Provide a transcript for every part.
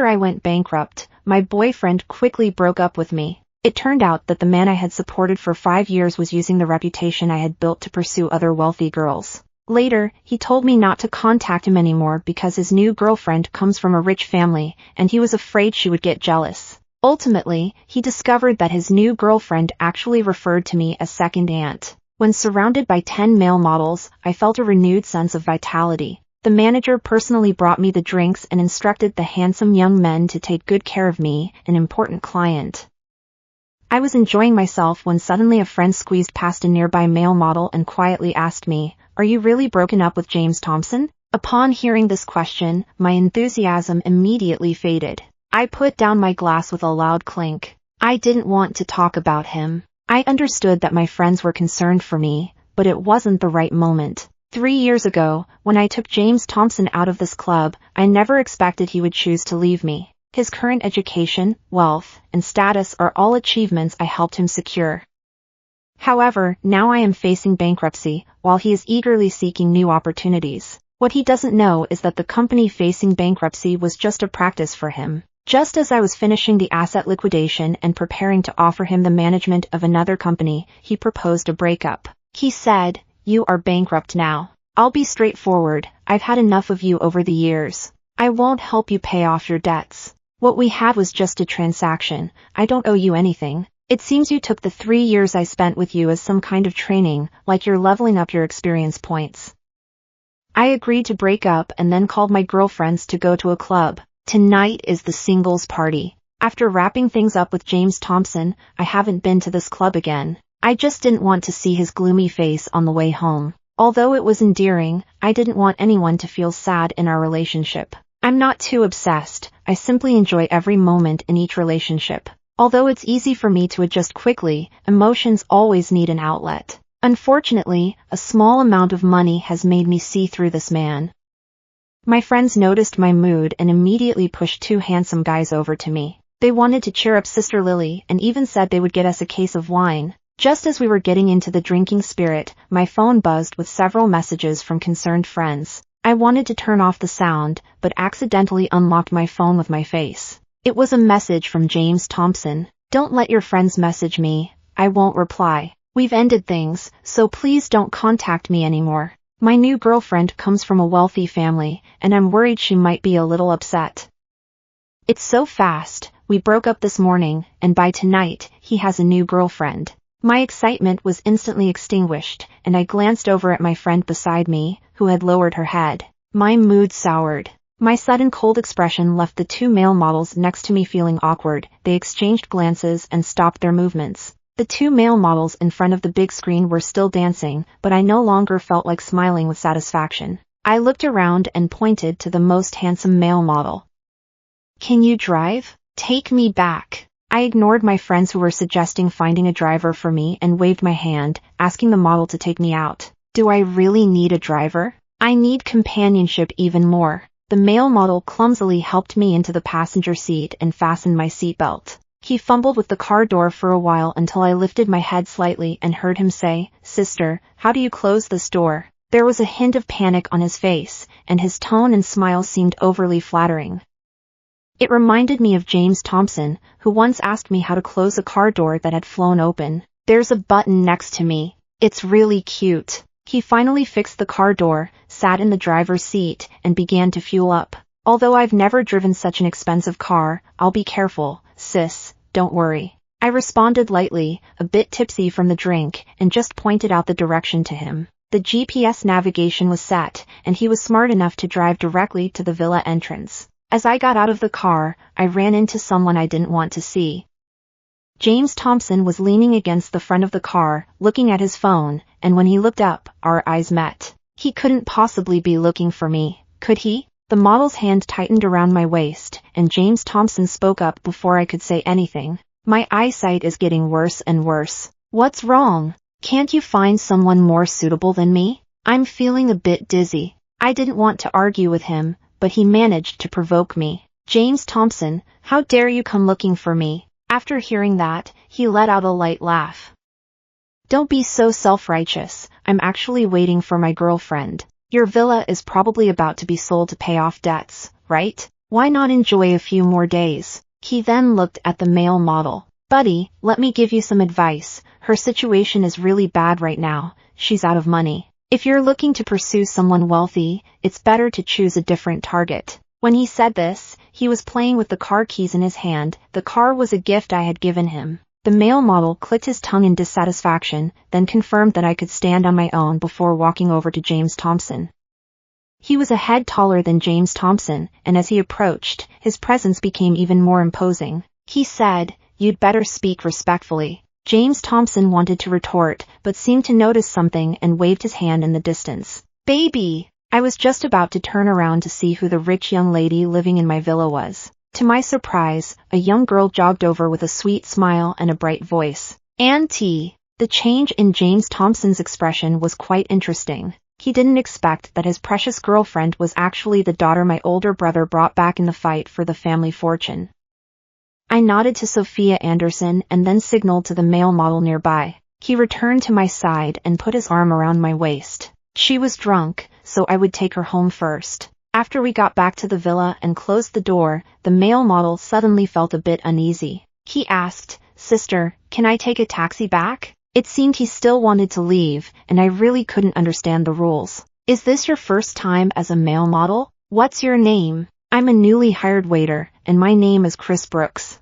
I went bankrupt, my boyfriend quickly broke up with me. It turned out that the man I had supported for 5 years was using the reputation I had built to pursue other wealthy girls. Later, he told me not to contact him anymore because his new girlfriend comes from a rich family, and he was afraid she would get jealous. Ultimately, he discovered that his new girlfriend actually referred to me as second aunt. When surrounded by 10 male models, I felt a renewed sense of vitality. The manager personally brought me the drinks and instructed the handsome young men to take good care of me, an important client. I was enjoying myself when suddenly a friend squeezed past a nearby male model and quietly asked me, "Are you really broken up with James Thompson?" Upon hearing this question, my enthusiasm immediately faded. I put down my glass with a loud clink. I didn't want to talk about him. I understood that my friends were concerned for me, but it wasn't the right moment. 3 years ago, when I took James Thompson out of this club, I never expected he would choose to leave me. His current education, wealth, and status are all achievements I helped him secure. However, now I am facing bankruptcy, while he is eagerly seeking new opportunities. What he doesn't know is that the company facing bankruptcy was just a practice for him. Just as I was finishing the asset liquidation and preparing to offer him the management of another company, he proposed a breakup. He said, "You are bankrupt now. I'll be straightforward, I've had enough of you over the years. I won't help you pay off your debts. What we had was just a transaction. I don't owe you anything. It seems you took the 3 years I spent with you as some kind of training, like you're leveling up your experience points." I agreed to break up and then called my girlfriends to go to a club. Tonight is the singles party. After wrapping things up with James Thompson, I haven't been to this club again. I just didn't want to see his gloomy face on the way home. Although it was endearing, I didn't want anyone to feel sad in our relationship. I'm not too obsessed, I simply enjoy every moment in each relationship. Although it's easy for me to adjust quickly, emotions always need an outlet. Unfortunately, a small amount of money has made me see through this man. My friends noticed my mood and immediately pushed 2 handsome guys over to me. They wanted to cheer up Sister Lily and even said they would get us a case of wine. Just as we were getting into the drinking spirit, my phone buzzed with several messages from concerned friends. I wanted to turn off the sound, but accidentally unlocked my phone with my face. It was a message from James Thompson. "Don't let your friends message me. I won't reply. We've ended things, so please don't contact me anymore. My new girlfriend comes from a wealthy family, and I'm worried she might be a little upset. It's so fast, we broke up this morning, and by tonight, he has a new girlfriend." My excitement was instantly extinguished, and I glanced over at my friend beside me, who had lowered her head. My mood soured. My sudden cold expression left the 2 male models next to me feeling awkward. They exchanged glances and stopped their movements. The 2 male models in front of the big screen were still dancing, but I no longer felt like smiling with satisfaction. I looked around and pointed to the most handsome male model. "Can you drive? Take me back." I ignored my friends who were suggesting finding a driver for me and waved my hand, asking the model to take me out. Do I really need a driver? I need companionship even more. The male model clumsily helped me into the passenger seat and fastened my seatbelt. He fumbled with the car door for a while until I lifted my head slightly and heard him say, "Sister, how do you close this door?" There was a hint of panic on his face, and his tone and smile seemed overly flattering. It reminded me of James Thompson, who once asked me how to close a car door that had flown open. "There's a button next to me. It's really cute." He finally fixed the car door, sat in the driver's seat, and began to fuel up. "Although I've never driven such an expensive car, I'll be careful, sis, don't worry." I responded lightly, a bit tipsy from the drink, and just pointed out the direction to him. The GPS navigation was set, and he was smart enough to drive directly to the villa entrance. As I got out of the car, I ran into someone I didn't want to see. James Thompson was leaning against the front of the car, looking at his phone, and when he looked up, our eyes met. He couldn't possibly be looking for me, could he? The model's hand tightened around my waist, and James Thompson spoke up before I could say anything. "My eyesight is getting worse and worse. What's wrong? Can't you find someone more suitable than me? I'm feeling a bit dizzy." I didn't want to argue with him, but he managed to provoke me. "James Thompson, how dare you come looking for me?" After hearing that, he let out a light laugh. "Don't be so self-righteous, I'm actually waiting for my girlfriend. Your villa is probably about to be sold to pay off debts, right? Why not enjoy a few more days? He then looked at the male model. Buddy, let me give you some advice. Her situation is really bad right now. She's out of money. If you're looking to pursue someone wealthy, it's better to choose a different target. When he said this, he was playing with the car keys in his hand. The car was a gift I had given him. The male model clicked his tongue in dissatisfaction, then confirmed that I could stand on my own before walking over to James Thompson. He was a head taller than James Thompson, and as he approached, his presence became even more imposing. He said, "You'd better speak respectfully." James Thompson wanted to retort, but seemed to notice something and waved his hand in the distance. "Baby!" I was just about to turn around to see who the rich young lady living in my villa was. To my surprise, a young girl jogged over with a sweet smile and a bright voice. "Auntie!" The change in James Thompson's expression was quite interesting. He didn't expect that his precious girlfriend was actually the daughter my older brother brought back in the fight for the family fortune. I nodded to Sophia Anderson and then signaled to the male model nearby. He returned to my side and put his arm around my waist. She was drunk, so I would take her home first. After we got back to the villa and closed the door, the male model suddenly felt a bit uneasy. He asked, "Sister, can I take a taxi back?" It seemed he still wanted to leave, and I really couldn't understand the rules. "Is this your first time as a male model? What's your name?" "I'm a newly hired waiter, and my name is Chris Brooks."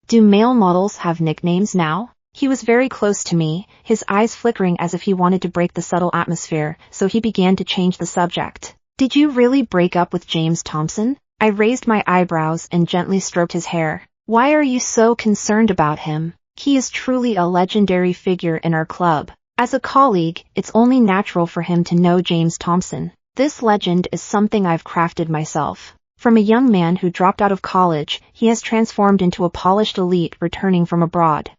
"Do male models have nicknames now?" He was very close to me, his eyes flickering as if he wanted to break the subtle atmosphere, so he began to change the subject. "Did you really break up with James Thompson?" I raised my eyebrows and gently stroked his hair. "Why are you so concerned about him? He is truly a legendary figure in our club. As a colleague, it's only natural for him to know James Thompson. This legend is something I've crafted myself. From a young man who dropped out of college, he has transformed into a polished elite returning from abroad.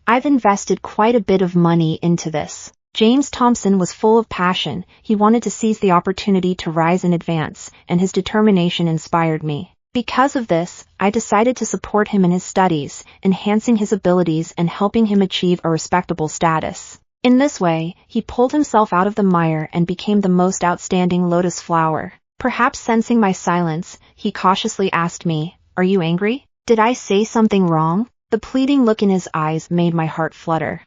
I've invested quite a bit of money into this." James Thompson was full of passion. He wanted to seize the opportunity to rise and advance, and his determination inspired me. Because of this, I decided to support him in his studies, enhancing his abilities and helping him achieve a respectable status. In this way, he pulled himself out of the mire and became the most outstanding lotus flower. Perhaps sensing my silence, he cautiously asked me, "Are you angry? Did I say something wrong?" The pleading look in his eyes made my heart flutter.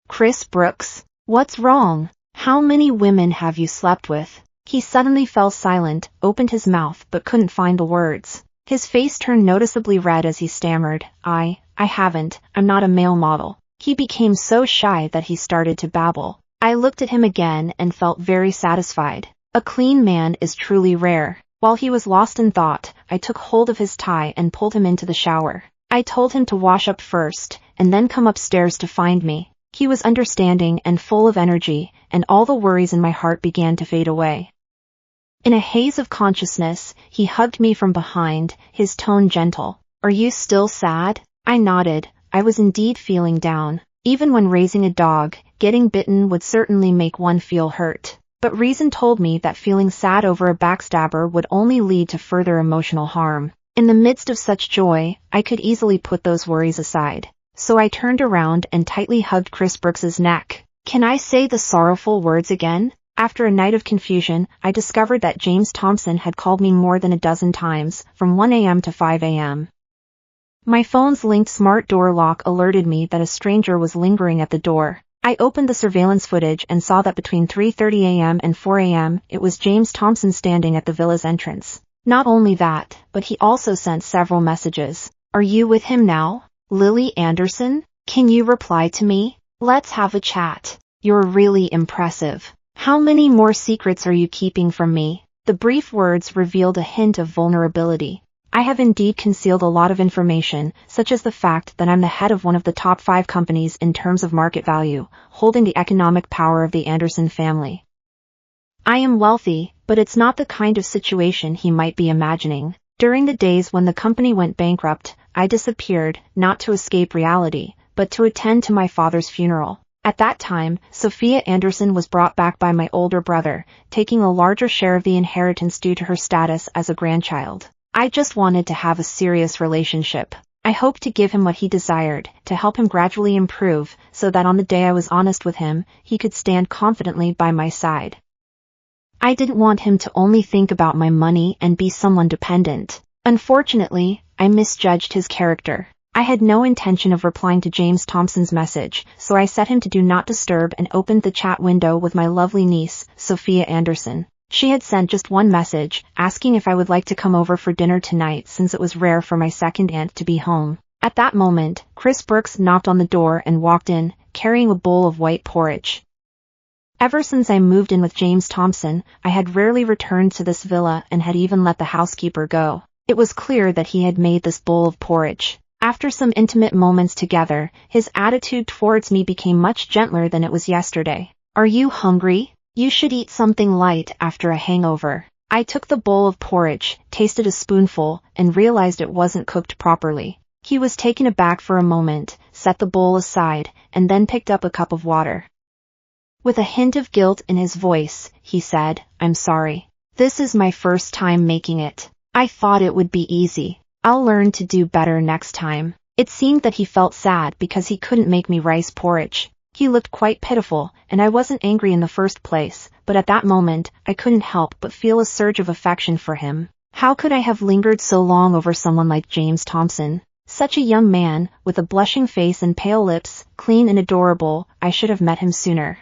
"Chris Brooks, what's wrong? How many women have you slept with?" He suddenly fell silent, opened his mouth but couldn't find the words. His face turned noticeably red as he stammered, I haven't, I'm not a male model." He became so shy that he started to babble. I looked at him again and felt very satisfied. A clean man is truly rare. While he was lost in thought, I took hold of his tie and pulled him into the shower. I told him to wash up first, and then come upstairs to find me. He was understanding and full of energy, and all the worries in my heart began to fade away. In a haze of consciousness, he hugged me from behind, his tone gentle. "Are you still sad?" I nodded. I was indeed feeling down. Even when raising a dog, getting bitten would certainly make one feel hurt. But reason told me that feeling sad over a backstabber would only lead to further emotional harm. In the midst of such joy, I could easily put those worries aside. So I turned around and tightly hugged Chris Brooks's neck. "Can I say the sorrowful words again?" After a night of confusion, I discovered that James Thompson had called me more than a dozen times, from 1 a.m. to 5 a.m. My phone's linked smart door lock alerted me that a stranger was lingering at the door. I opened the surveillance footage and saw that between 3:30 a.m. and 4 a.m. it was James Thompson standing at the villa's entrance. Not only that, but he also sent several messages. "Are you with him now? Lily Anderson? Can you reply to me? Let's have a chat. You're really impressive. How many more secrets are you keeping from me?" The brief words revealed a hint of vulnerability. I have indeed concealed a lot of information, such as the fact that I'm the head of one of the top 5 companies in terms of market value, holding the economic power of the Anderson family. I am wealthy, but it's not the kind of situation he might be imagining. During the days when the company went bankrupt, I disappeared, not to escape reality, but to attend to my father's funeral. At that time, Sophia Anderson was brought back by my older brother, taking a larger share of the inheritance due to her status as a grandchild. I just wanted to have a serious relationship. I hoped to give him what he desired, to help him gradually improve, so that on the day I was honest with him, he could stand confidently by my side. I didn't want him to only think about my money and be someone dependent. Unfortunately, I misjudged his character. I had no intention of replying to James Thompson's message, so I set him to do not disturb and opened the chat window with my lovely niece, Sophia Anderson. She had sent just one message, asking if I would like to come over for dinner tonight since it was rare for my second aunt to be home. At that moment, Chris Brooks knocked on the door and walked in, carrying a bowl of white porridge. Ever since I moved in with James Thompson, I had rarely returned to this villa and had even let the housekeeper go. It was clear that he had made this bowl of porridge. After some intimate moments together, his attitude towards me became much gentler than it was yesterday. "Are you hungry? You should eat something light after a hangover." I took the bowl of porridge, tasted a spoonful, and realized it wasn't cooked properly. He was taken aback for a moment, set the bowl aside, and then picked up a cup of water. With a hint of guilt in his voice, he said, "I'm sorry. This is my first time making it. I thought it would be easy. I'll learn to do better next time." It seemed that he felt sad because he couldn't make me rice porridge. He looked quite pitiful, and I wasn't angry in the first place, but at that moment, I couldn't help but feel a surge of affection for him. How could I have lingered so long over someone like James Thompson? Such a young man, with a blushing face and pale lips, clean and adorable. I should have met him sooner.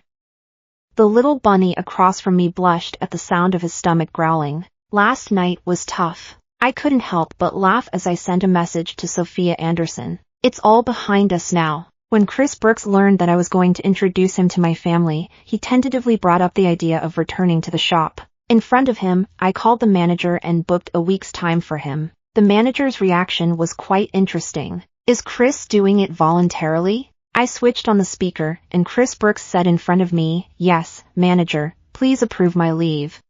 The little bunny across from me blushed at the sound of his stomach growling. Last night was tough. I couldn't help but laugh as I sent a message to Sophia Anderson. "It's all behind us now." When Chris Brooks learned that I was going to introduce him to my family, he tentatively brought up the idea of returning to the shop. In front of him, I called the manager and booked a week's time for him. The manager's reaction was quite interesting. "Is Chris doing it voluntarily?" I switched on the speaker, and Chris Brooks said in front of me, "Yes, manager, please approve my leave.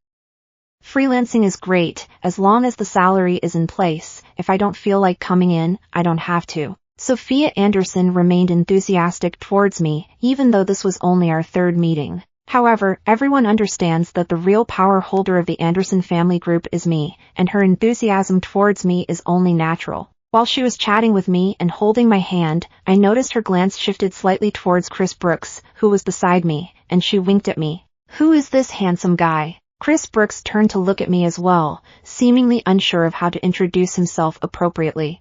Freelancing is great, as long as the salary is in place. If I don't feel like coming in, I don't have to." Sophia Anderson remained enthusiastic towards me, even though this was only our third meeting. However, everyone understands that the real power holder of the Anderson family group is me, and her enthusiasm towards me is only natural. While she was chatting with me and holding my hand, I noticed her glance shifted slightly towards Chris Brooks, who was beside me, and she winked at me. "Who is this handsome guy?" Chris Brooks turned to look at me as well, seemingly unsure of how to introduce himself appropriately.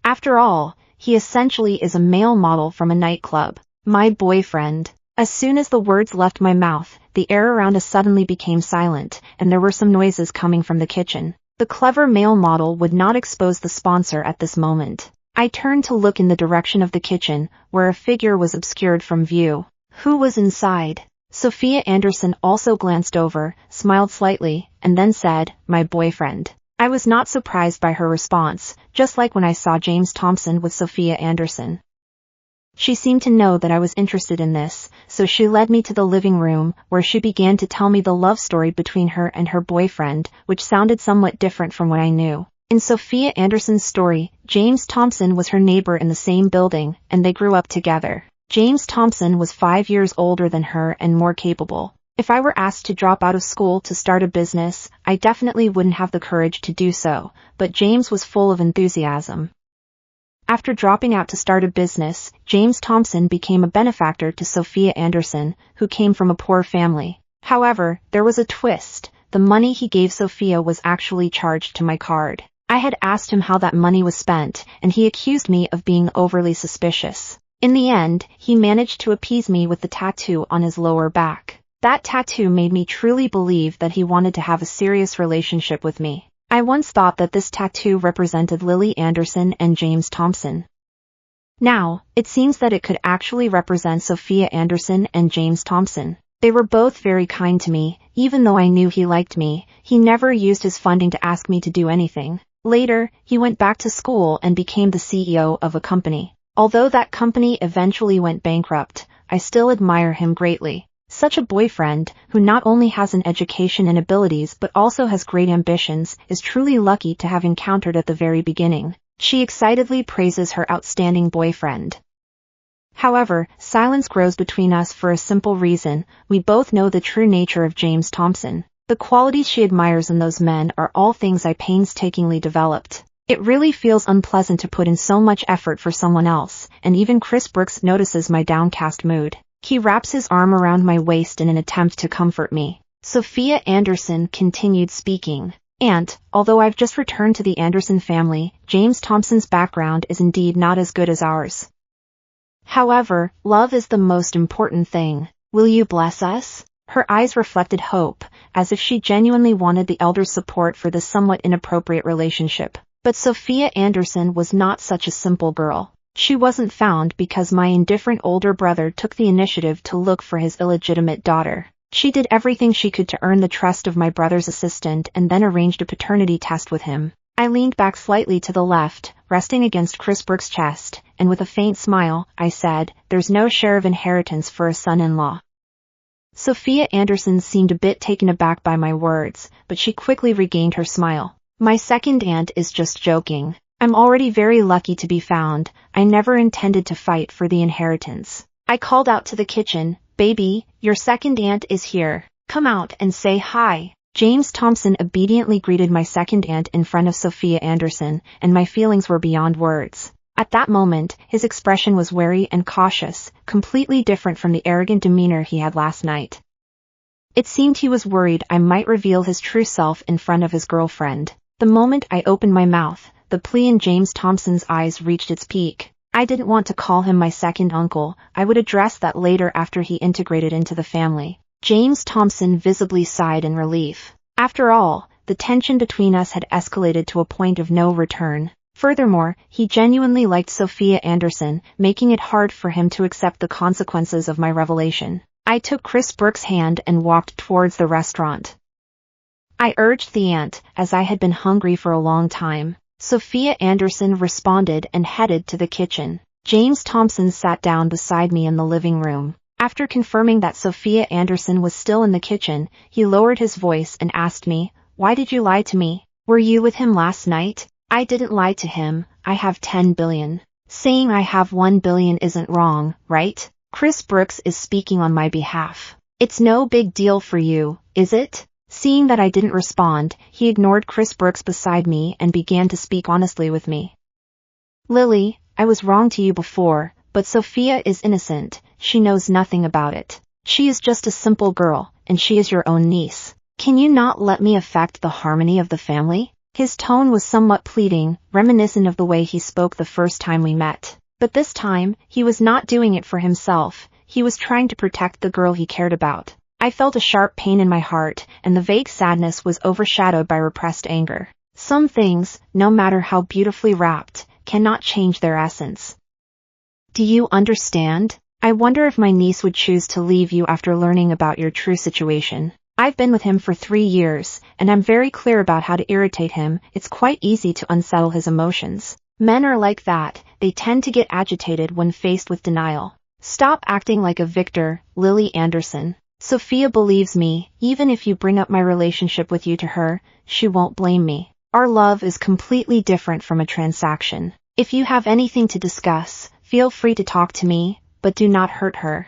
After all, he essentially is a male model from a nightclub. "My boyfriend." As soon as the words left my mouth, the air around us suddenly became silent, and there were some noises coming from the kitchen. The clever male model would not expose the sponsor at this moment. I turned to look in the direction of the kitchen, where a figure was obscured from view. Who was inside? Sophia Anderson also glanced over, smiled slightly, and then said, "My boyfriend." I was not surprised by her response, just like when I saw James Thompson with Sophia Anderson. She seemed to know that I was interested in this, so she led me to the living room, where she began to tell me the love story between her and her boyfriend, which sounded somewhat different from what I knew. In Sophia Anderson's story, James Thompson was her neighbor in the same building, and they grew up together. James Thompson was 5 years older than her and more capable. If I were asked to drop out of school to start a business, I definitely wouldn't have the courage to do so, but James was full of enthusiasm. After dropping out to start a business, James Thompson became a benefactor to Sophia Anderson, who came from a poor family. However, there was a twist. The money he gave Sophia was actually charged to my card. I had asked him how that money was spent, and he accused me of being overly suspicious. In the end, he managed to appease me with the tattoo on his lower back. That tattoo made me truly believe that he wanted to have a serious relationship with me. I once thought that this tattoo represented Lily Anderson and James Thompson. Now, it seems that it could actually represent Sophia Anderson and James Thompson. They were both very kind to me, even though I knew he liked me. He never used his funding to ask me to do anything. Later, he went back to school and became the CEO of a company. Although that company eventually went bankrupt, I still admire him greatly. Such a boyfriend, who not only has an education and abilities but also has great ambitions, is truly lucky to have encountered at the very beginning. She excitedly praises her outstanding boyfriend. However, silence grows between us for a simple reason. We both know the true nature of James Thompson. The qualities she admires in those men are all things I painstakingly developed. It really feels unpleasant to put in so much effort for someone else, and even Chris Brooks notices my downcast mood. He wraps his arm around my waist in an attempt to comfort me. Sophia Anderson continued speaking. "Aunt, although I've just returned to the Anderson family, James Thompson's background is indeed not as good as ours. However, love is the most important thing. Will you bless us?" Her eyes reflected hope, as if she genuinely wanted the elders' support for this somewhat inappropriate relationship. But Sophia Anderson was not such a simple girl. She wasn't found because my indifferent older brother took the initiative to look for his illegitimate daughter. She did everything she could to earn the trust of my brother's assistant and then arranged a paternity test with him. I leaned back slightly to the left, resting against Chris Brooks' chest, and with a faint smile, I said, "There's no share of inheritance for a son-in-law." Sophia Anderson seemed a bit taken aback by my words, but she quickly regained her smile. "My second aunt is just joking. I'm already very lucky to be found. I never intended to fight for the inheritance." I called out to the kitchen, "Baby, your second aunt is here. Come out and say hi." James Thompson obediently greeted my second aunt in front of Sophia Anderson, and my feelings were beyond words. At that moment, his expression was wary and cautious, completely different from the arrogant demeanor he had last night. It seemed he was worried I might reveal his true self in front of his girlfriend. The moment I opened my mouth, the plea in James Thompson's eyes reached its peak. I didn't want to call him my second uncle. I would address that later after he integrated into the family. James Thompson visibly sighed in relief. After all, the tension between us had escalated to a point of no return. Furthermore, he genuinely liked Sophia Anderson, making it hard for him to accept the consequences of my revelation. I took Chris Brooks' hand and walked towards the restaurant. I urged the aunt, as I had been hungry for a long time. Sophia Anderson responded and headed to the kitchen. James Thompson sat down beside me in the living room. After confirming that Sophia Anderson was still in the kitchen, he lowered his voice and asked me, "Why did you lie to me? Were you with him last night?" "I didn't lie to him. I have 10 billion. Saying I have 1 billion isn't wrong, right? Chris Brooks is speaking on my behalf. It's no big deal for you, is it?" Seeing that I didn't respond, he ignored Chris Brooks beside me and began to speak honestly with me. "Lily, I was wrong to you before, but Sophia is innocent. She knows nothing about it. She is just a simple girl, and she is your own niece. Can you not let me affect the harmony of the family?" His tone was somewhat pleading, reminiscent of the way he spoke the first time we met. But this time, he was not doing it for himself. He was trying to protect the girl he cared about. I felt a sharp pain in my heart, and the vague sadness was overshadowed by repressed anger. Some things, no matter how beautifully wrapped, cannot change their essence. "Do you understand? I wonder if my niece would choose to leave you after learning about your true situation. I've been with him for 3 years, and I'm very clear about how to irritate him. It's quite easy to unsettle his emotions. Men are like that, they tend to get agitated when faced with denial. Stop acting like a victor, Lily Anderson. Sophia believes me. Even if you bring up my relationship with you to her, she won't blame me. Our love is completely different from a transaction. If you have anything to discuss, feel free to talk to me, but do not hurt her."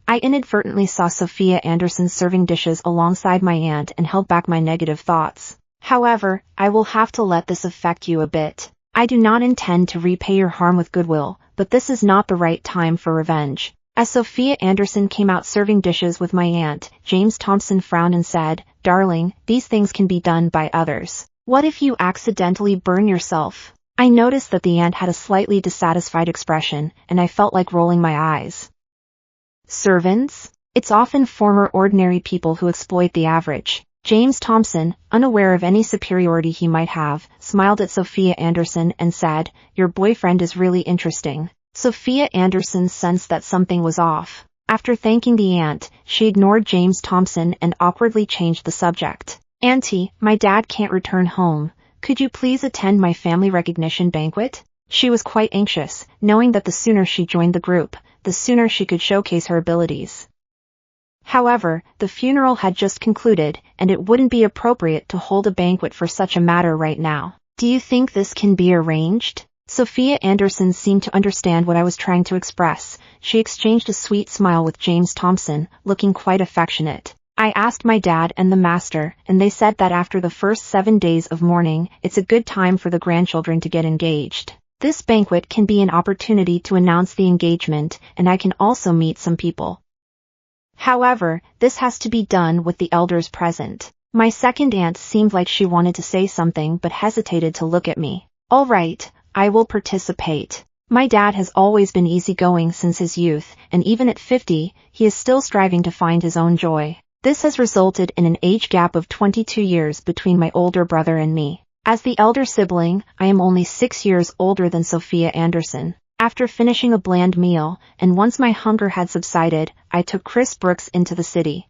I inadvertently saw Sophia Anderson serving dishes alongside my aunt and held back my negative thoughts. "However, I will have to let this affect you a bit. I do not intend to repay your harm with goodwill, but this is not the right time for revenge." As Sophia Anderson came out serving dishes with my aunt, James Thompson frowned and said, "Darling, these things can be done by others. What if you accidentally burn yourself?" I noticed that the aunt had a slightly dissatisfied expression, and I felt like rolling my eyes. "Servants? It's often former ordinary people who exploit the average." James Thompson, unaware of any superiority he might have, smiled at Sophia Anderson and said, "Your boyfriend is really interesting." Sophia Anderson sensed that something was off. After thanking the aunt, she ignored James Thompson and awkwardly changed the subject. "Auntie, my dad can't return home. Could you please attend my family recognition banquet?" She was quite anxious, knowing that the sooner she joined the group, the sooner she could showcase her abilities. However, the funeral had just concluded, and it wouldn't be appropriate to hold a banquet for such a matter right now. "Do you think this can be arranged?" Sophia Anderson seemed to understand what I was trying to express. She exchanged a sweet smile with James Thompson, looking quite affectionate. "I asked my dad and the master, and they said that after the first 7 days of mourning, it's a good time for the grandchildren to get engaged. This banquet can be an opportunity to announce the engagement, and I can also meet some people." However, this has to be done with the elders present. My second aunt seemed like she wanted to say something but hesitated to look at me. All right, I will participate. My dad has always been easygoing since his youth, and even at 50, he is still striving to find his own joy. This has resulted in an age gap of 22 years between my older brother and me. As the elder sibling, I am only 6 years older than Sophia Anderson. After finishing a bland meal, and once my hunger had subsided, I took Chris Brooks into the city.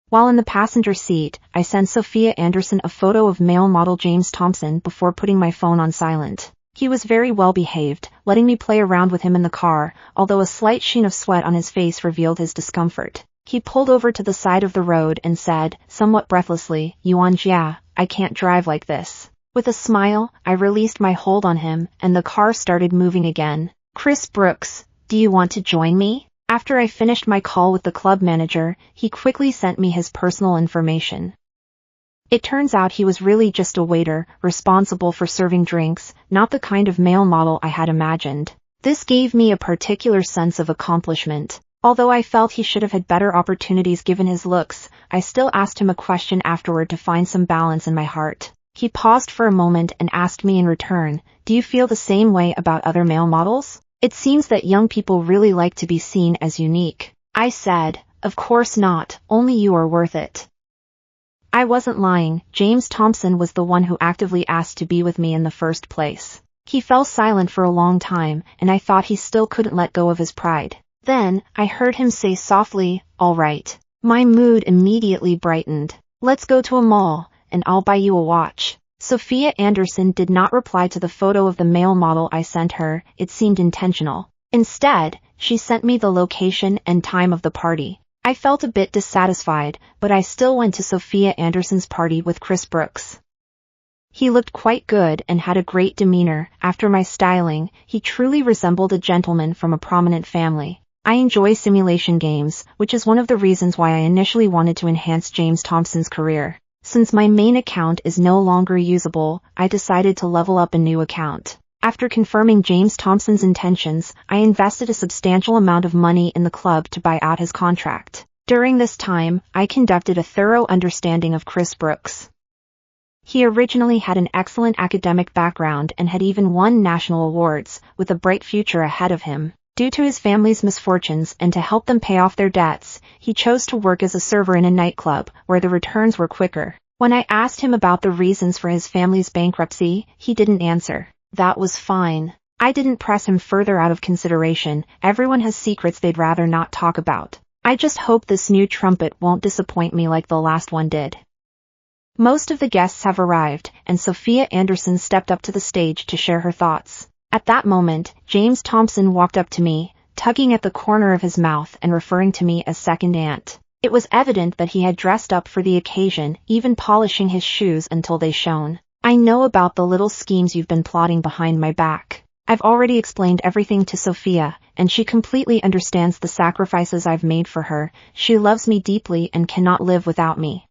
While in the passenger seat, I sent Sophia Anderson a photo of male model James Thompson before putting my phone on silent. He was very well behaved, letting me play around with him in the car, although a slight sheen of sweat on his face revealed his discomfort. He pulled over to the side of the road and said, somewhat breathlessly, "Yuanjia, I can't drive like this." With a smile, I released my hold on him, and the car started moving again. "Chris Brooks, do you want to join me?" After I finished my call with the club manager, he quickly sent me his personal information. It turns out he was really just a waiter, responsible for serving drinks, not the kind of male model I had imagined. This gave me a particular sense of accomplishment. Although I felt he should have had better opportunities given his looks, I still asked him a question afterward to find some balance in my heart. He paused for a moment and asked me in return, "Do you feel the same way about other male models? It seems that young people really like to be seen as unique." I said, "Of course not, only you are worth it." I wasn't lying. James Thompson was the one who actively asked to be with me in the first place. He fell silent for a long time, and I thought he still couldn't let go of his pride. Then, I heard him say softly, "All right." My mood immediately brightened. "Let's go to a mall, and I'll buy you a watch." Sophia Anderson did not reply to the photo of the male model I sent her. It seemed intentional. Instead, she sent me the location and time of the party. I felt a bit dissatisfied, but I still went to Sophia Anderson's party with Chris Brooks. He looked quite good and had a great demeanor. After my styling, he truly resembled a gentleman from a prominent family. I enjoy simulation games, which is one of the reasons why I initially wanted to enhance James Thompson's career. Since my main account is no longer usable, I decided to level up a new account. After confirming James Thompson's intentions, I invested a substantial amount of money in the club to buy out his contract. During this time, I conducted a thorough understanding of Chris Brooks. He originally had an excellent academic background and had even won national awards, with a bright future ahead of him. Due to his family's misfortunes and to help them pay off their debts, he chose to work as a server in a nightclub, where the returns were quicker. When I asked him about the reasons for his family's bankruptcy, he didn't answer. That was fine. I didn't press him further out of consideration. Everyone has secrets they'd rather not talk about. I just hope this new trumpet won't disappoint me like the last one did. Most of the guests have arrived, and Sophia Anderson stepped up to the stage to share her thoughts. At that moment, James Thompson walked up to me, tugging at the corner of his mouth and referring to me as second aunt. It was evident that he had dressed up for the occasion, even polishing his shoes until they shone. "I know about the little schemes you've been plotting behind my back. I've already explained everything to Sophia, and she completely understands the sacrifices I've made for her. She loves me deeply and cannot live without me.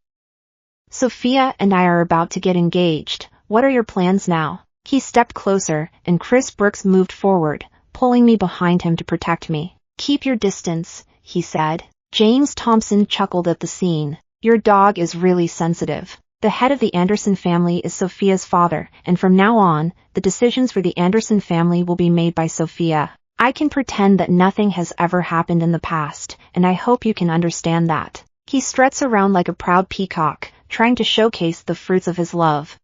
Sophia and I are about to get engaged. What are your plans now?" He stepped closer, and Chris Brooks moved forward, pulling me behind him to protect me. "Keep your distance," he said. James Thompson chuckled at the scene. "Your dog is really sensitive." The head of the Anderson family is Sophia's father, and from now on, the decisions for the Anderson family will be made by Sophia. I can pretend that nothing has ever happened in the past, and I hope you can understand that. He struts around like a proud peacock, trying to showcase the fruits of his love.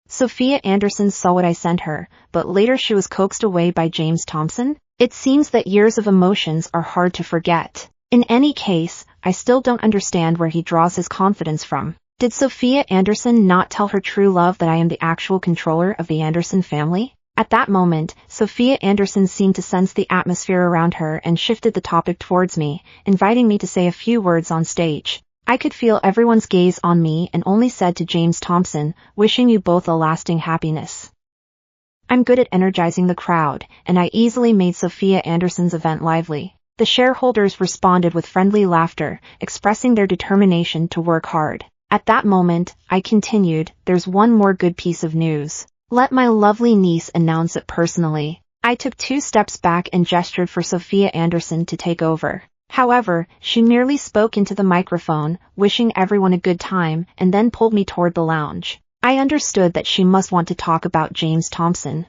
Sophia Anderson saw what I sent her, but later she was coaxed away by James Thompson. It seems that years of emotions are hard to forget. In any case, I still don't understand where he draws his confidence from. Did Sophia Anderson not tell her true love that I am the actual controller of the Anderson family? At that moment, Sophia Anderson seemed to sense the atmosphere around her and shifted the topic towards me, inviting me to say a few words on stage. I could feel everyone's gaze on me and only said to James Thompson, "Wishing you both a lasting happiness." I'm good at energizing the crowd, and I easily made Sophia Anderson's event lively. The shareholders responded with friendly laughter, expressing their determination to work hard. At that moment, I continued, "There's one more good piece of news. Let my lovely niece announce it personally." I took 2 steps back and gestured for Sophia Anderson to take over. However, she merely spoke into the microphone, wishing everyone a good time, and then pulled me toward the lounge. I understood that she must want to talk about James Thompson.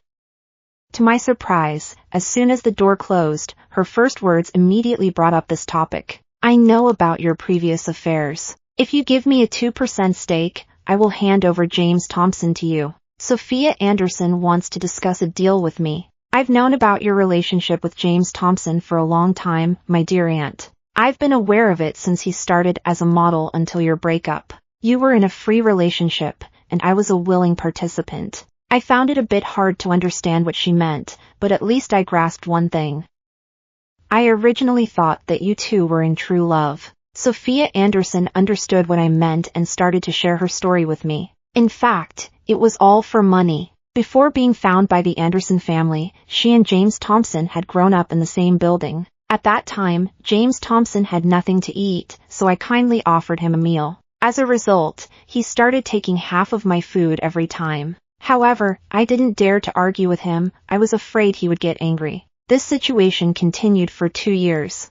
To my surprise, as soon as the door closed, her first words immediately brought up this topic. "I know about your previous affairs. If you give me a 2% stake, I will hand over James Thompson to you. Sophia Anderson wants to discuss a deal with me. I've known about your relationship with James Thompson for a long time, my dear aunt. I've been aware of it since he started as a model until your breakup. You were in a free relationship, and I was a willing participant." I found it a bit hard to understand what she meant, but at least I grasped one thing. I originally thought that you two were in true love. Sophia Anderson understood what I meant and started to share her story with me. In fact, it was all for money. Before being found by the Anderson family, she and James Thompson had grown up in the same building. At that time, James Thompson had nothing to eat, so I kindly offered him a meal. As a result, he started taking half of my food every time. However, I didn't dare to argue with him. I was afraid he would get angry. This situation continued for 2 years.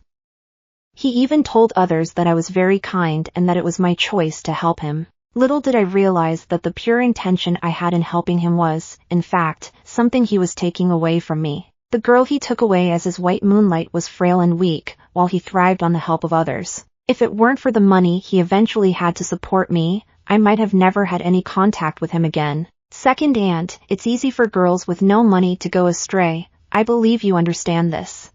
He even told others that I was very kind and that it was my choice to help him. Little did I realize that the pure intention I had in helping him was, in fact, something he was taking away from me. The girl he took away as his white moonlight was frail and weak, while he thrived on the help of others. If it weren't for the money he eventually had to support me, I might have never had any contact with him again. Second aunt, it's easy for girls with no money to go astray. I believe you understand this.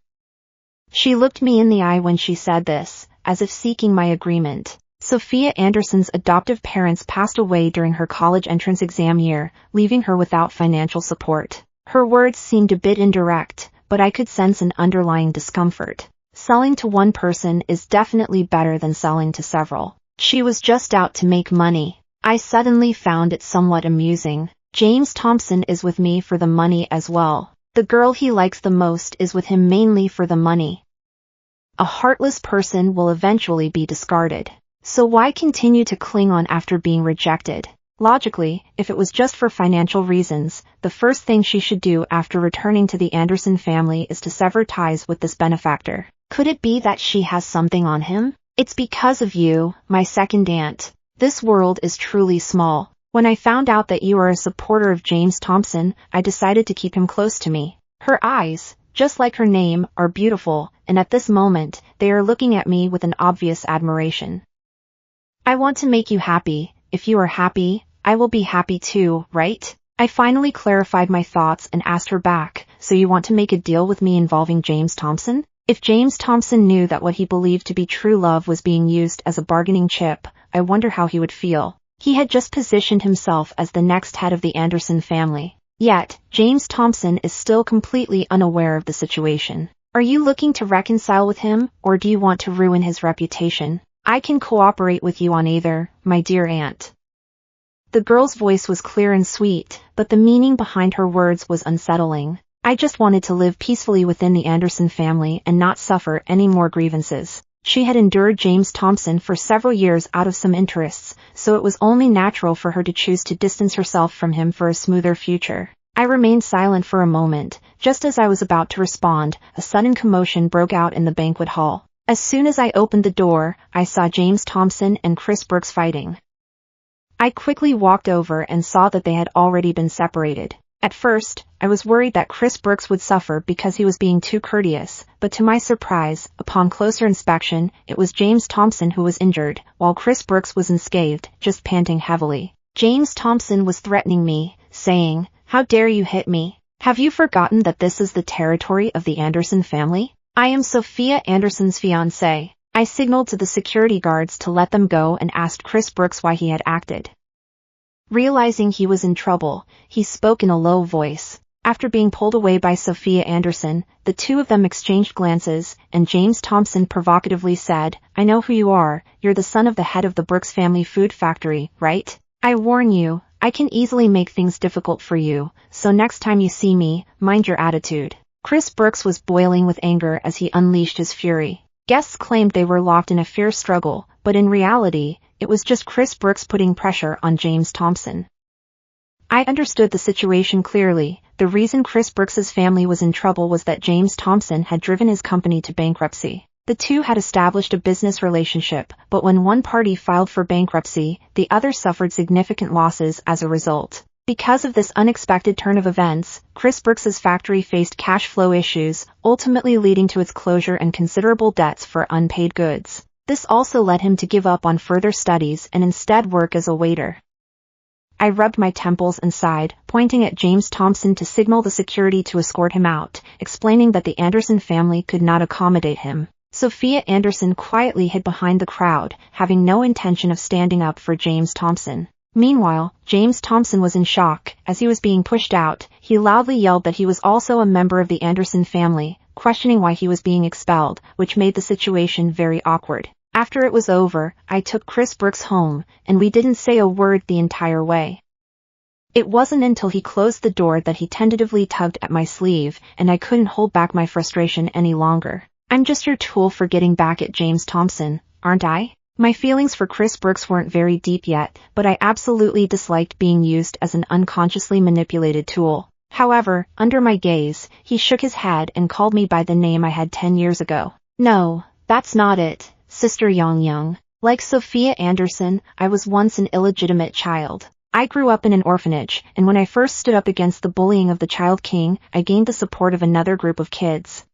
She looked me in the eye when she said this, as if seeking my agreement. Sophia Anderson's adoptive parents passed away during her college entrance exam year, leaving her without financial support. Her words seemed a bit indirect, but I could sense an underlying discomfort. Selling to one person is definitely better than selling to several. She was just out to make money. I suddenly found it somewhat amusing. James Thompson is with me for the money as well. The girl he likes the most is with him mainly for the money. A heartless person will eventually be discarded. So why continue to cling on after being rejected? Logically, if it was just for financial reasons, the first thing she should do after returning to the Anderson family is to sever ties with this benefactor. Could it be that she has something on him? It's because of you, my second aunt. This world is truly small. When I found out that you are a supporter of James Thompson, I decided to keep him close to me. Her eyes, just like her name, are beautiful, and at this moment, they are looking at me with an obvious admiration. I want to make you happy. If you are happy, I will be happy too, right? I finally clarified my thoughts and asked her back, so you want to make a deal with me involving James Thompson? If James Thompson knew that what he believed to be true love was being used as a bargaining chip, I wonder how he would feel. He had just positioned himself as the next head of the Anderson family. Yet, James Thompson is still completely unaware of the situation. Are you looking to reconcile with him, or do you want to ruin his reputation? I can cooperate with you on either, my dear aunt. The girl's voice was clear and sweet, but the meaning behind her words was unsettling. I just wanted to live peacefully within the Anderson family and not suffer any more grievances. She had endured James Thompson for several years out of some interests, so it was only natural for her to choose to distance herself from him for a smoother future. I remained silent for a moment. Just as I was about to respond, a sudden commotion broke out in the banquet hall. As soon as I opened the door, I saw James Thompson and Chris Brooks fighting. I quickly walked over and saw that they had already been separated. At first, I was worried that Chris Brooks would suffer because he was being too courteous, but to my surprise, upon closer inspection, it was James Thompson who was injured, while Chris Brooks was unscathed, just panting heavily. James Thompson was threatening me, saying, "How dare you hit me? Have you forgotten that this is the territory of the Anderson family? I am Sophia Anderson's fiancé." I signaled to the security guards to let them go and asked Chris Brooks why he had acted. Realizing he was in trouble, he spoke in a low voice. After being pulled away by Sophia Anderson, the two of them exchanged glances, and James Thompson provocatively said, "I know who you are. You're the son of the head of the Brooks family food factory, right? I warn you, I can easily make things difficult for you, so next time you see me, mind your attitude." Chris Brooks was boiling with anger as he unleashed his fury. Guests claimed they were locked in a fierce struggle, but in reality, it was just Chris Brooks putting pressure on James Thompson. I understood the situation clearly. The reason Chris Brooks's family was in trouble was that James Thompson had driven his company to bankruptcy. The two had established a business relationship, but when one party filed for bankruptcy, the other suffered significant losses as a result. Because of this unexpected turn of events, Chris Brooks's factory faced cash flow issues, ultimately leading to its closure and considerable debts for unpaid goods. This also led him to give up on further studies and instead work as a waiter. I rubbed my temples and sighed, pointing at James Thompson to signal the security to escort him out, explaining that the Anderson family could not accommodate him. Sophia Anderson quietly hid behind the crowd, having no intention of standing up for James Thompson. Meanwhile, James Thompson was in shock. As he was being pushed out, he loudly yelled that he was also a member of the Anderson family, questioning why he was being expelled, which made the situation very awkward. After it was over, I took Chris Brooks home, and we didn't say a word the entire way. It wasn't until he closed the door that he tentatively tugged at my sleeve, and I couldn't hold back my frustration any longer. I'm just your tool for getting back at James Thompson, aren't I? My feelings for Chris Brooks weren't very deep yet, but I absolutely disliked being used as an unconsciously manipulated tool. However, under my gaze, he shook his head and called me by the name I had 10 years ago. No, that's not it, Sister Yang. Like Sophia Anderson, I was once an illegitimate child. I grew up in an orphanage, and when I first stood up against the bullying of the Child King, I gained the support of another group of kids.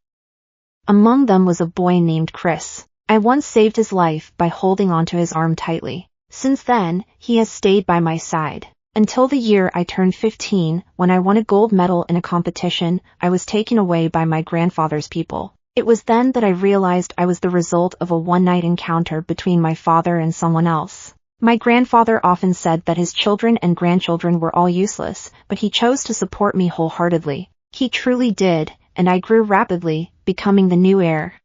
Among them was a boy named Chris. I once saved his life by holding onto his arm tightly. Since then, he has stayed by my side. Until the year I turned 15, when I won a gold medal in a competition, I was taken away by my grandfather's people. It was then that I realized I was the result of a one-night encounter between my father and someone else. My grandfather often said that his children and grandchildren were all useless, but he chose to support me wholeheartedly. He truly did, and I grew rapidly, becoming the new heir.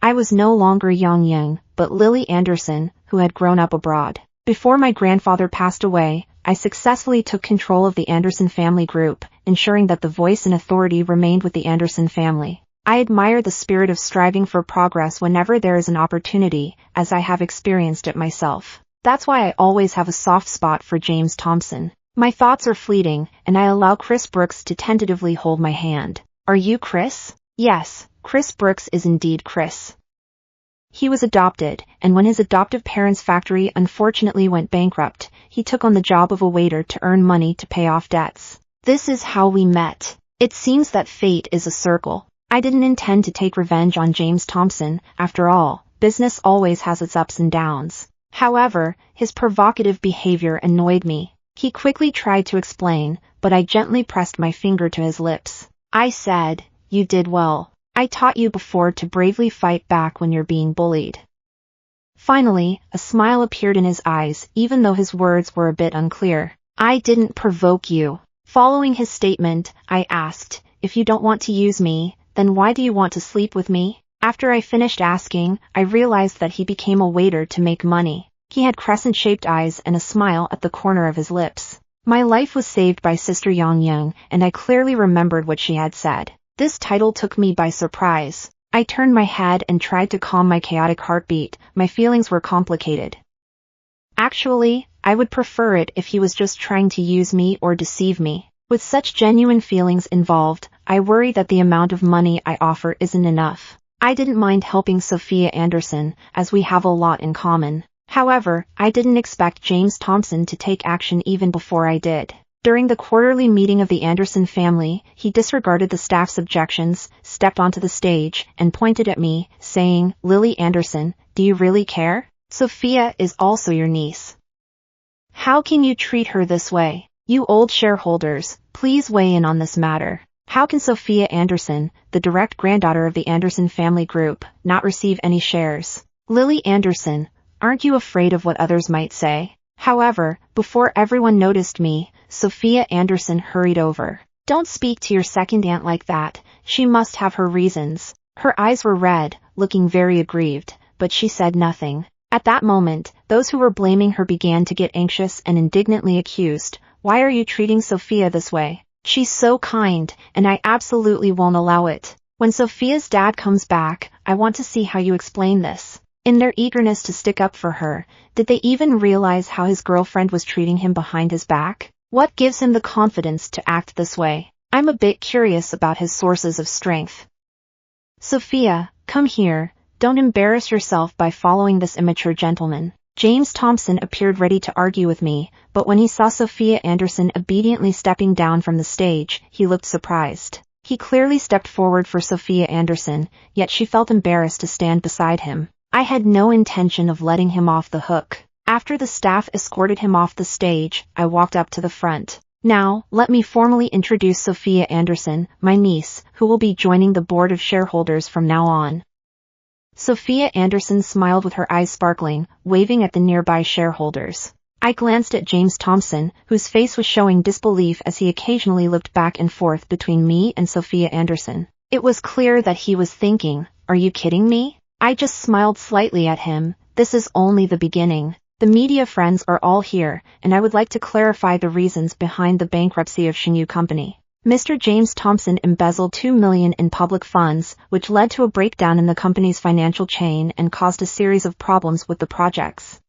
I was no longer Yang, but Lily Anderson, who had grown up abroad. Before my grandfather passed away, I successfully took control of the Anderson family group, ensuring that the voice and authority remained with the Anderson family. I admire the spirit of striving for progress whenever there is an opportunity, as I have experienced it myself. That's why I always have a soft spot for James Thompson. My thoughts are fleeting, and I allow Chris Brooks to tentatively hold my hand. Are you Chris? Yes, Chris Brooks is indeed Chris. He was adopted, and when his adoptive parents' factory unfortunately went bankrupt, he took on the job of a waiter to earn money to pay off debts. This is how we met. It seems that fate is a circle. I didn't intend to take revenge on James Thompson. After all, business always has its ups and downs. However, his provocative behavior annoyed me. He quickly tried to explain, but I gently pressed my finger to his lips. I said, "You did well. I taught you before to bravely fight back when you're being bullied." Finally, a smile appeared in his eyes, even though his words were a bit unclear. I didn't provoke you. Following his statement, I asked, "If you don't want to use me, then why do you want to sleep with me?" After I finished asking, I realized that he became a waiter to make money. He had crescent-shaped eyes and a smile at the corner of his lips. My life was saved by Sister Yang, and I clearly remembered what she had said. This title took me by surprise. I turned my head and tried to calm my chaotic heartbeat. My feelings were complicated. Actually, I would prefer it if he was just trying to use me or deceive me. With such genuine feelings involved, I worry that the amount of money I offer isn't enough. I didn't mind helping Sophia Anderson, as we have a lot in common. However, I didn't expect James Thompson to take action even before I did. During the quarterly meeting of the Anderson family, he disregarded the staff's objections, stepped onto the stage, and pointed at me, saying, "Lily Anderson, do you really care? Sophia is also your niece. How can you treat her this way? You old shareholders, please weigh in on this matter. How can Sophia Anderson, the direct granddaughter of the Anderson family group, not receive any shares? Lily Anderson, aren't you afraid of what others might say?" However, before everyone noticed me, Sophia Anderson hurried over. "Don't speak to your second aunt like that. She must have her reasons." Her eyes were red, looking very aggrieved, but she said nothing. At that moment, those who were blaming her began to get anxious and indignantly accused, "Why are you treating Sophia this way? She's so kind, and I absolutely won't allow it. When Sophia's dad comes back, I want to see how you explain this." In their eagerness to stick up for her, did they even realize how his girlfriend was treating him behind his back? What gives him the confidence to act this way? I'm a bit curious about his sources of strength. "Sophia, come here. Don't embarrass yourself by following this immature gentleman. James Thompson appeared ready to argue with me, but when he saw Sophia Anderson obediently stepping down from the stage, he looked surprised. He clearly stepped forward for Sophia Anderson, yet she felt embarrassed to stand beside him. I had no intention of letting him off the hook. After the staff escorted him off the stage, I walked up to the front. Now, let me formally introduce Sophia Anderson, my niece, who will be joining the board of shareholders from now on. Sophia Anderson smiled with her eyes sparkling, waving at the nearby shareholders. I glanced at James Thompson, whose face was showing disbelief as he occasionally looked back and forth between me and Sophia Anderson. It was clear that he was thinking, "Are you kidding me?" I just smiled slightly at him. This is only the beginning. The media friends are all here, and I would like to clarify the reasons behind the bankruptcy of Shinyu Company. Mr. James Thompson embezzled $2 million in public funds, which led to a breakdown in the company's financial chain and caused a series of problems with the projects.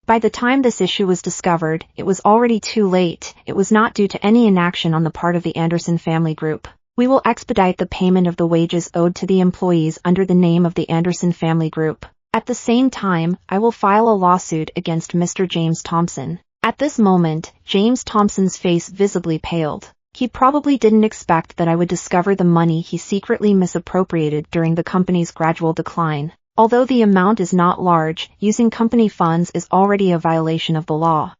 By the time this issue was discovered, it was already too late. It was not due to any inaction on the part of the Anderson family group. We will expedite the payment of the wages owed to the employees under the name of the Anderson family group. At the same time, I will file a lawsuit against Mr. James Thompson. At this moment, James Thompson's face visibly paled. He probably didn't expect that I would discover the money he secretly misappropriated during the company's gradual decline. Although the amount is not large, using company funds is already a violation of the law.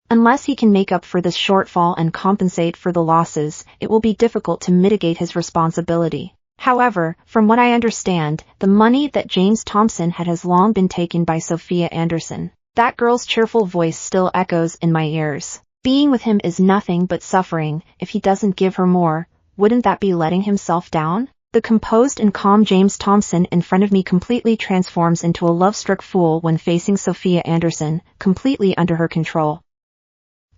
Unless he can make up for this shortfall and compensate for the losses, it will be difficult to mitigate his responsibility. However, from what I understand, the money that James Thompson had has long been taken by Sophia Anderson. That girl's cheerful voice still echoes in my ears. Being with him is nothing but suffering. If he doesn't give her more, wouldn't that be letting himself down? The composed and calm James Thompson in front of me completely transforms into a love-struck fool when facing Sophia Anderson, completely under her control.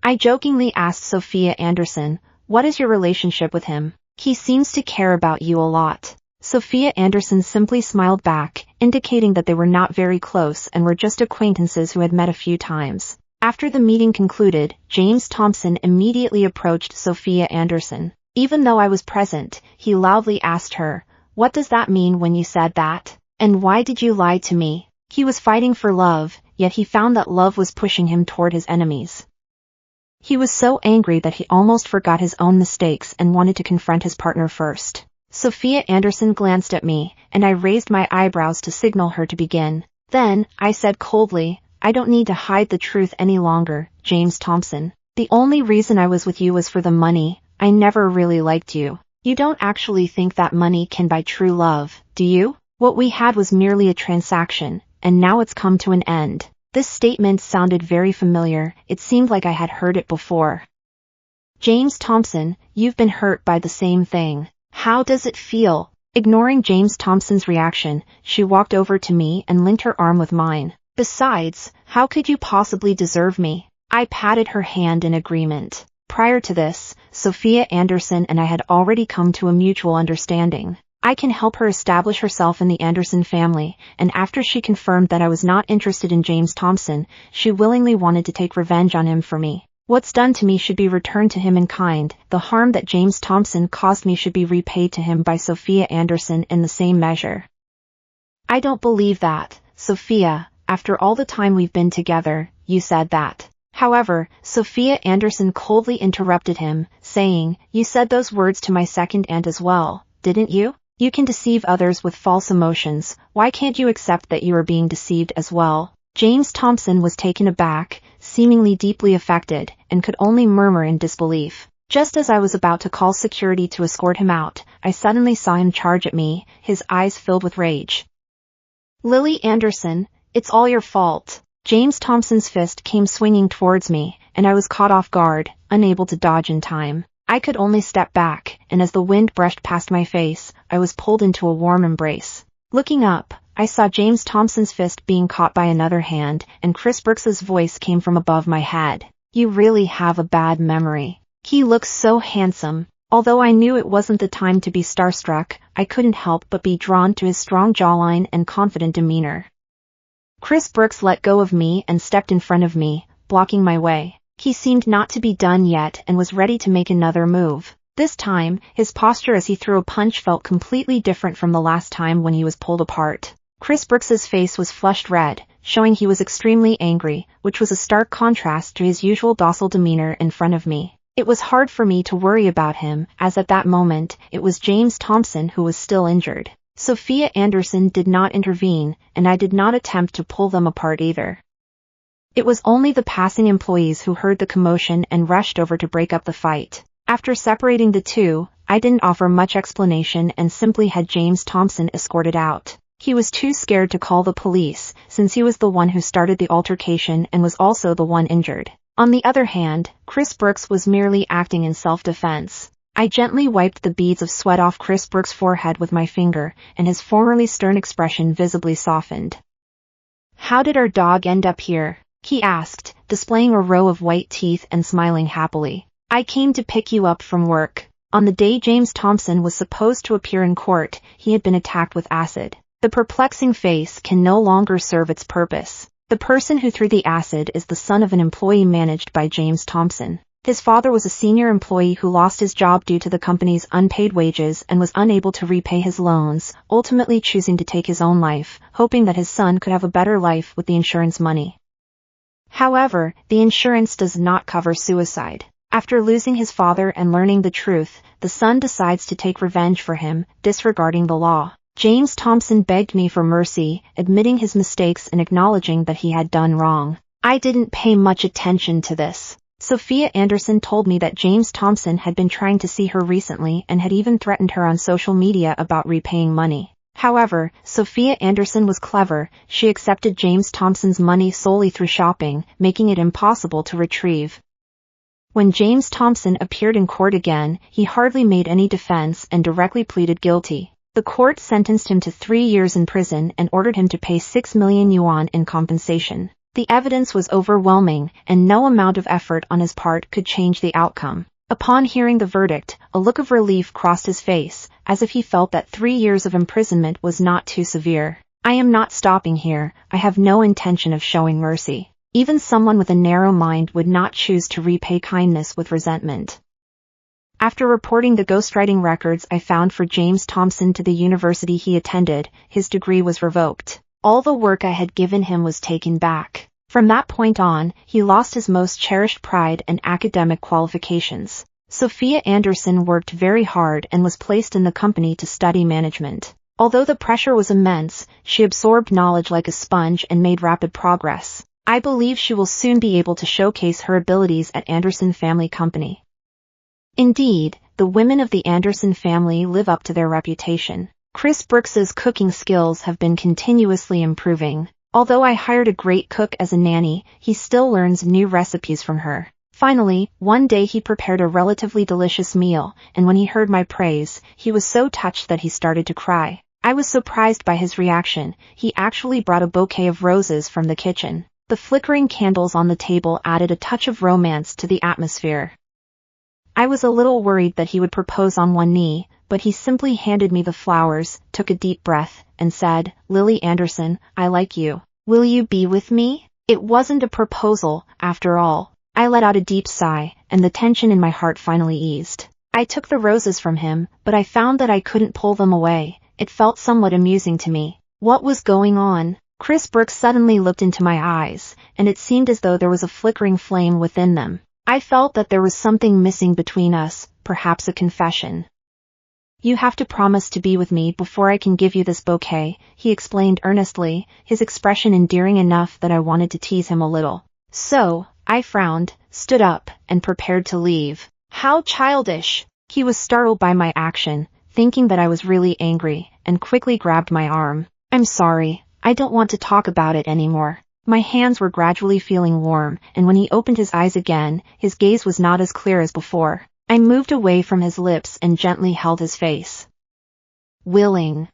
I jokingly asked Sophia Anderson, "What is your relationship with him? He seems to care about you a lot." Sophia Anderson simply smiled back, indicating that they were not very close and were just acquaintances who had met a few times. After the meeting concluded, James Thompson immediately approached Sophia Anderson. Even though I was present, he loudly asked her, "What does that mean when you said that? And why did you lie to me?" He was fighting for love, yet he found that love was pushing him toward his enemies. He was so angry that he almost forgot his own mistakes and wanted to confront his partner first. Sophia Anderson glanced at me, and I raised my eyebrows to signal her to begin. Then, I said coldly, "I don't need to hide the truth any longer, James Thompson. The only reason I was with you was for the money. I never really liked you. You don't actually think that money can buy true love, do you? What we had was merely a transaction, and now it's come to an end." This statement sounded very familiar. It seemed like I had heard it before. "James Thompson, you've been hurt by the same thing. How does it feel?" Ignoring James Thompson's reaction, she walked over to me and linked her arm with mine. "Besides, how could you possibly deserve me?" I patted her hand in agreement. Prior to this, Sophia Anderson and I had already come to a mutual understanding. I can help her establish herself in the Anderson family, and after she confirmed that I was not interested in James Thompson, she willingly wanted to take revenge on him for me. What's done to me should be returned to him in kind. The harm that James Thompson caused me should be repaid to him by Sophia Anderson in the same measure. "I don't believe that, Sophia. After all the time we've been together, you said that." However, Sophia Anderson coldly interrupted him, saying, "You said those words to my second aunt as well, didn't you? You can deceive others with false emotions. Why can't you accept that you are being deceived as well?" James Thompson was taken aback, seemingly deeply affected, and could only murmur in disbelief. Just as I was about to call security to escort him out, I suddenly saw him charge at me, his eyes filled with rage. "Lily Anderson, it's all your fault." James Thompson's fist came swinging towards me, and I was caught off guard, unable to dodge in time. I could only step back, and as the wind brushed past my face, I was pulled into a warm embrace. Looking up, I saw James Thompson's fist being caught by another hand, and Chris Brooks's voice came from above my head. "You really have a bad memory. He looks so handsome." Although I knew it wasn't the time to be starstruck, I couldn't help but be drawn to his strong jawline and confident demeanor. Chris Brooks let go of me and stepped in front of me, blocking my way. He seemed not to be done yet and was ready to make another move. This time, his posture as he threw a punch felt completely different from the last time when he was pulled apart. Chris Brooks's face was flushed red, showing he was extremely angry, which was a stark contrast to his usual docile demeanor in front of me. It was hard for me to worry about him, as at that moment, it was James Thompson who was still injured. Sophia Anderson did not intervene, and I did not attempt to pull them apart either. It was only the passing employees who heard the commotion and rushed over to break up the fight. After separating the two, I didn't offer much explanation and simply had James Thompson escorted out. He was too scared to call the police, since he was the one who started the altercation and was also the one injured. On the other hand, Chris Brooks was merely acting in self-defense. I gently wiped the beads of sweat off Chris Brooks' forehead with my finger, and his formerly stern expression visibly softened. "How did our dog end up here?" he asked, displaying a row of white teeth and smiling happily. "I came to pick you up from work." On the day James Thompson was supposed to appear in court, he had been attacked with acid. The perplexing face can no longer serve its purpose. The person who threw the acid is the son of an employee managed by James Thompson. His father was a senior employee who lost his job due to the company's unpaid wages and was unable to repay his loans, ultimately choosing to take his own life, hoping that his son could have a better life with the insurance money. However, the insurance does not cover suicide. After losing his father and learning the truth, the son decides to take revenge for him, disregarding the law. James Thompson begged me for mercy, admitting his mistakes and acknowledging that he had done wrong. I didn't pay much attention to this. Sophia Anderson told me that James Thompson had been trying to see her recently and had even threatened her on social media about repaying money. However, Sophia Anderson was clever. She accepted James Thompson's money solely through shopping, making it impossible to retrieve. When James Thompson appeared in court again, he hardly made any defense and directly pleaded guilty. The court sentenced him to 3 years in prison and ordered him to pay 6 million yuan in compensation. The evidence was overwhelming, and no amount of effort on his part could change the outcome. Upon hearing the verdict, a look of relief crossed his face, as if he felt that 3 years of imprisonment was not too severe. "I am not stopping here. I have no intention of showing mercy." Even someone with a narrow mind would not choose to repay kindness with resentment. After reporting the ghostwriting records I found for James Thompson to the university he attended, his degree was revoked. All the work I had given him was taken back. From that point on, he lost his most cherished pride and academic qualifications. Sophia Anderson worked very hard and was placed in the company to study management. Although the pressure was immense, she absorbed knowledge like a sponge and made rapid progress. I believe she will soon be able to showcase her abilities at Anderson Family Company. Indeed, the women of the Anderson family live up to their reputation. Chris Brooks's cooking skills have been continuously improving. Although I hired a great cook as a nanny, he still learns new recipes from her. Finally, one day he prepared a relatively delicious meal, and when he heard my praise, he was so touched that he started to cry. I was surprised by his reaction. He actually brought a bouquet of roses from the kitchen. The flickering candles on the table added a touch of romance to the atmosphere. I was a little worried that he would propose on one knee, but he simply handed me the flowers, took a deep breath, and said, "Lily Anderson, I like you. Will you be with me?" It wasn't a proposal, after all. I let out a deep sigh, and the tension in my heart finally eased. I took the roses from him, but I found that I couldn't pull them away. It felt somewhat amusing to me. What was going on? Chris Brooks suddenly looked into my eyes, and it seemed as though there was a flickering flame within them. I felt that there was something missing between us, perhaps a confession. "You have to promise to be with me before I can give you this bouquet," he explained earnestly, his expression endearing enough that I wanted to tease him a little. So, I frowned, stood up, and prepared to leave. How childish! He was startled by my action, thinking that I was really angry, and quickly grabbed my arm. "I'm sorry, I don't want to talk about it anymore." My hands were gradually feeling warm, and when he opened his eyes again, his gaze was not as clear as before. I moved away from his lips and gently held his face. "Willing,"